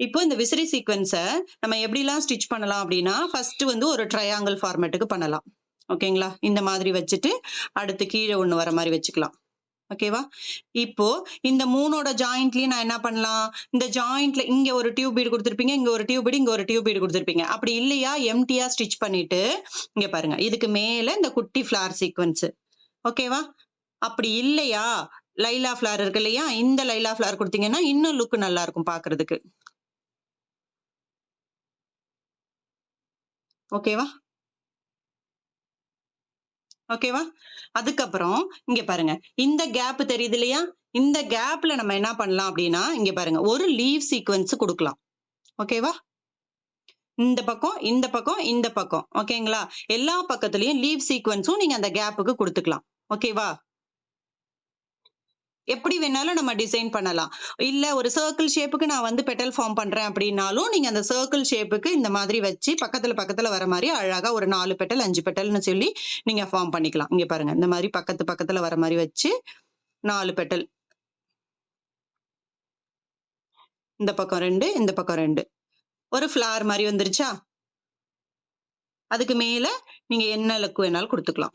இப்போ இந்த விசிறி சீக்வென்ஸ நம்ம எப்படிலாம் ஸ்டிச் பண்ணலாம் அப்படின்னா, ஃபர்ஸ்ட் வந்து ஒரு ட்ரையாங்கிள் ஃபார்மேட்டுக்கு பண்ணலாம். ஓகேங்களா? இந்த மாதிரி வச்சுட்டு, அடுத்து கீழ ஒண்ணு வர மாரி வச்சுக்கலாம். ஓகேவா? இப்போ இந்த 3ஓட ஜாயிண்ட்லயும் நான் என்ன பண்ணலாம்? இந்த ஜாயிண்ட்ல இங்க ஒரு டியூப் பீட் குடுத்திருப்பீங்க, இங்க ஒரு டியூப் பீட், இங்க ஒரு டியூப் பீட் குடுத்திருப்பீங்க. அப்படி இல்லையா, எம்ப்டியா ஸ்டிச் பண்ணிட்டு, இங்க பாருங்க. இதுக்கு மேல இந்த குட்டி ஃப்ளார் சீக்வென்ஸ். ஓகேவா? அப்படி இல்லையா, லைலா ஃப்ளார் இருக்கு இல்லையா? இந்த லைலா ஃப்ளார் குடுத்தீங்கன்னா, இன்னும் லுக் நல்லா இருக்கும் பாக்குறதுக்கு. ஓகேவா? ஓகேவா? அதுக்கப்புறம் இங்க பாருங்க. இந்த கேப் தெரியுது இல்லையா? இந்த கேப்ல நம்ம என்ன பண்ணலாம் அப்படின்னா, இங்க பாருங்க. ஒரு லீவ் சீக்வென்ஸ் குடுக்கலாம். ஓகேவா? இந்த பக்கம், இந்த பக்கம், இந்த பக்கம். ஓகேங்களா? எல்லா பக்கத்துலயும் லீவ் சீக்வென்ஸும் நீங்க அந்த கேப்புக்கு குடுத்துக்கலாம். ஓகேவா? எப்படி வேணாலும் நம்ம டிசைன் பண்ணலாம். இல்ல ஒரு சர்க்கிள் ஷேப்புக்கு நான் வந்து பெட்டல் ஃபார்ம் பண்றேன் அப்படின்னாலும், நீங்க அந்த சர்க்கிள் ஷேப்புக்கு இந்த மாதிரி வச்சு பக்கத்துல, பக்கத்துல வர மாரி அழகா ஒரு 4 பெட்டல், 5 பெட்டல்னு சொல்லி நீங்க ஃபார்ம் பண்ணிக்கலாம். இங்க பாருங்க. இந்த மாரி பக்கத்து, பக்கத்துல வர மாரி வச்சு 4 பெட்டல். இந்த பக்கம் 2, இந்த பக்கம் 2. ஒரு ஃப்ளார் மாரி வந்துருச்சா? அதுக்கு மேல நீங்க என்ன லுக் வேணாலும் குடுத்துக்கலாம்.